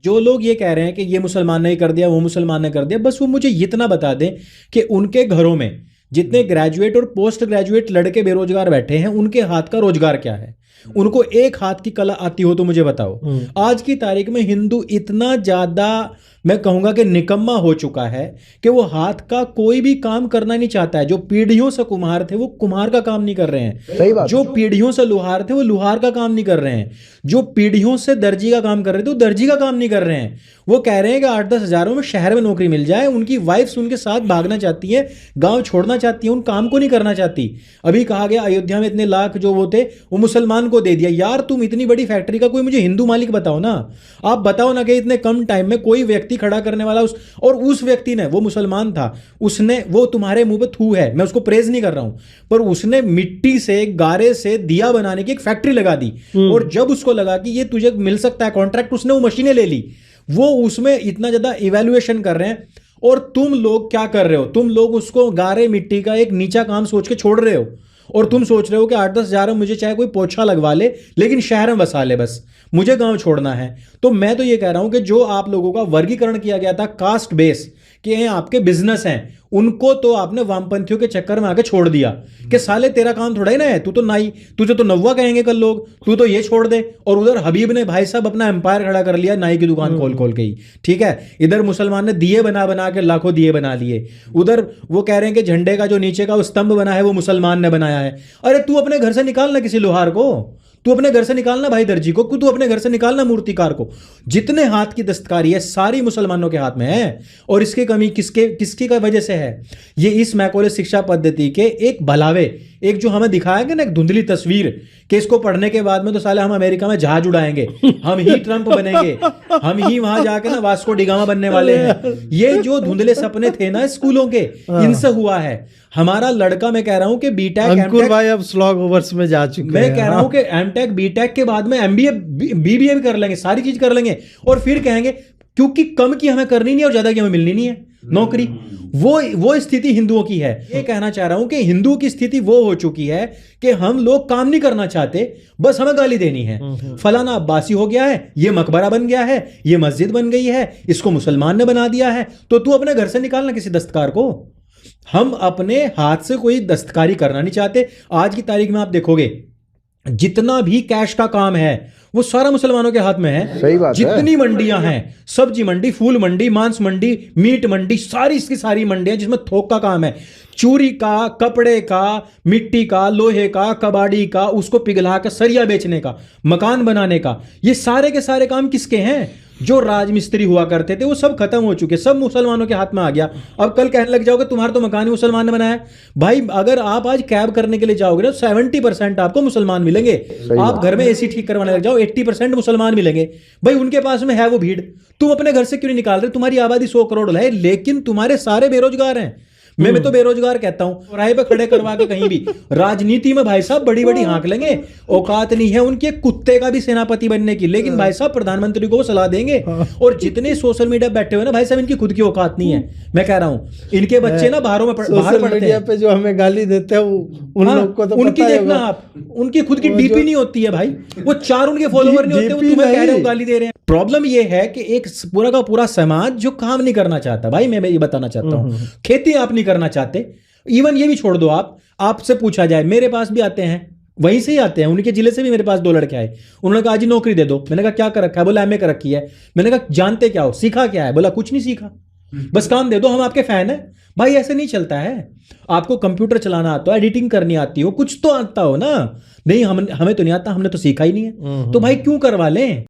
जो लोग ये कह रहे हैं कि ये मुसलमान ने कर दिया, वो मुसलमान ने कर दिया, बस वो मुझे इतना बता दें कि उनके घरों में जितने ग्रेजुएट और पोस्ट ग्रेजुएट लड़के बेरोजगार बैठे हैं, उनके हाथ का रोजगार क्या है? उनको एक हाथ की कला आती हो तो मुझे बताओ। आज की तारीख में हिंदू इतना ज्यादा, मैं कहूंगा कि निकम्मा हो चुका है कि वो हाथ का कोई भी काम करना नहीं चाहता है। जो पीढ़ियों से कुम्हार थे वो कुम्हार का काम नहीं कर रहे हैं, जो पीढ़ियों से लुहार थे वो लुहार का काम नहीं कर रहे हैं, जो पीढ़ियों से दर्जी का काम कर रहे थे वो दर्जी का काम नहीं कर रहे हैं। वो कह रहे हैं कि 8-10 हजारों में शहर में नौकरी मिल जाए। उनकी वाइफ्स उनके साथ भागना चाहती है, गांव छोड़ना चाहती है, उन काम को नहीं करना चाहती। अभी कहा गया अयोध्या में इतने लाख जो वो थे वो मुसलमान को दे दिया। यार तुम इतनी बड़ी फैक्ट्री का कोई मुझे हिंदू मालिक बताओ ना। आप बताओ ना कि इतने कम टाइम में कोई व्यक्ति खड़ा करने वाला उस व्यक्ति ने, वो मुसलमान था, उसने, वो तुम्हारे मुंह पे थू है, मैं उसको प्रेज नहीं कर रहा हूं, पर उसने मिट्टी से, गारे से दिया बनाने की एक फैक्ट्री लगा दी। और जब उसको लगा कि ये तुझे मिल सकता है कॉन्ट्रैक्ट, उसने वो मशीनें ले ली। वो उसमें इतना ज्यादा इवैल्यूएशन कर रहे हैं और तुम लोग क्या कर रहे हो? तुम लोग उसको गारे मिट्टी का एक नीचा काम सोच के छोड़ रहे हो और तुम सोच रहे हो कि 8-10 हजार में मुझे चाहे कोई पोछा लगवा ले लेकिन शहर में बसा ले, बस मुझे गांव छोड़ना है। तो मैं तो ये कह रहा हूं कि जो आप लोगों का वर्गीकरण किया गया था कास्ट बेस कि ये आपके बिजनेस हैं, उनको तो आपने वामपंथियों के चक्कर में आके छोड़ दिया कि साले तेरा काम थोड़ा ही ना है, तू तो नाई, तुझे तो नव्वा कहेंगे कल लोग, तू तो ये छोड़ दे। और उधर हबीब ने भाई साहब अपना एम्पायर खड़ा कर लिया नाई की दुकान खोल खोल के ही, ठीक है। इधर मुसलमान ने दिए बना बना के लाखों दिए बना लिए। उधर वो कह रहे हैं कि झंडे का जो नीचे का वो स्तंभ बना है वो मुसलमान ने बनाया है। अरे तू अपने घर से निकालना किसी लोहार को, तू अपने घर से निकालना भाई दर्जी को, तू अपने घर से निकालना मूर्तिकार को। जितने हाथ की दस्तकारी है सारी मुसलमानों के हाथ में है। और इसकी कमी किसकी का वजह से है? ये इस मैकॉले शिक्षा पद्धति के एक भलावे, एक जो हमें दिखाया गया ना एक धुंधली तस्वीर कि इसको पढ़ने के बाद में तो साले हम अमेरिका में जहाज उड़ाएंगे, हम ही ट्रंप बनेंगे, हम ही वहां जाके ना वास्को डिगामा बनने वाले हैं। ये जो धुंधले सपने थे ना स्कूलों के, इनसे हुआ है। हमारा लड़का, मैं कह रहा हूं कि बीटेक, अंकुर भाई अब स्लॉग ओवर्स में जा चुके हैं। मैं कह रहा हूं कि एमटेक बीटेक के बाद में एमबीए बीबीए भी कर लेंगे, सारी चीज कर लेंगे और फिर कहेंगे क्योंकि कम की हमें करनी नहीं और ज्यादा की हमें मिलनी नहीं है नौकरी। वो स्थिति हिंदुओं की है। ये कहना चाह रहा हूं कि हिंदुओं की स्थिति वो हो चुकी है कि हम लोग काम नहीं करना चाहते, बस हमें गाली देनी है। फलाना अब्बासी हो गया है, ये मकबरा बन गया है, ये मस्जिद बन गई है, इसको मुसलमान ने बना दिया है, तो तू अपने घर से निकालना किसी दस्तकार को। हम अपने हाथ से कोई दस्तकारी करना नहीं चाहते। आज की तारीख में आप देखोगे जितना भी कैश का काम है वो सारा मुसलमानों के हाथ में है। सही बात जितनी मंडियां हैं, सब्जी मंडी, फूल मंडी, मांस मंडी, मीट मंडी, सारी इसकी सारी मंडियां जिसमें थोक का काम है, चूरी का, कपड़े का, मिट्टी का, लोहे का, कबाड़ी का, उसको पिघला कर सरिया बेचने का, मकान बनाने का, ये सारे के सारे काम किसके हैं? जो राजमिस्त्री हुआ करते थे वो सब खत्म हो चुके, सब मुसलमानों के हाथ में आ गया। अब कल कहने लग जाओगे तुम्हारा तो मकान ही मुसलमान ने बनाया। भाई अगर आप आज कैब करने के लिए जाओगे ना 70% आपको मुसलमान मिलेंगे। आप घर में एसी ठीक करवाने लग जाओ 80% मुसलमान मिलेंगे। भाई उनके पास में है वो भीड़। तुम अपने घर से क्यों नहीं निकाल रहे? तुम्हारी आबादी 100 करोड़ है लेकिन तुम्हारे सारे बेरोजगार हैं। मैं तो बेरोजगार कहता हूं। राह पे खड़े करवा के कहीं भी राजनीति में भाई साहब बड़ी बड़ी हाँक लेंगे, औकात नहीं है उनके कुत्ते का भी सेनापति बनने की, लेकिन भाई साहब प्रधानमंत्री को वो सलाह देंगे। और जितने सोशल मीडिया बैठे हुए ना भाई साहब, इनकी खुद की औकात नहीं है। मैं कह रहा हूं इनके बच्चे ना बाहर पढ़ते हैं पे जो हमें गाली देते हैं उन लोग को तो उनकी देखना आप, उनकी खुद की डीपी नहीं होती है भाई, वो 4 उनके फॉलोवर नहीं होते, वो तुम्हें कह रहे हो गाली दे रहे हैं। प्रॉब्लम ये है कि एक पूरा का पूरा समाज जो काम नहीं करना चाहता। भाई मैं ये बताना चाहता हूं, खेती आप नहीं करना चाहते, इवन ये भी छोड़ दो। आपसे पूछा जाए, मेरे पास भी आते हैं, वहीं से ही आते हैं, उनके जिले से भी मेरे पास 2 लड़के आए। उन्होंने कहा जी नौकरी दे दो। मैंने कहा क्या कर रखा है? बोला एमए कर रखी है। मैंने कहा जानते क्या हो, सीखा क्या है? बोला कुछ नहीं सीखा, बस काम दे दो, हम आपके फैन हैं। भाई ऐसे नहीं चलता है। आपको कंप्यूटर चलाना आता हो, एडिटिंग करनी आती हो, कुछ तो आता हो ना। नहीं हमें तो नहीं आता, हमने तो सीखा ही नहीं है, तो भाई क्यों करवा लें?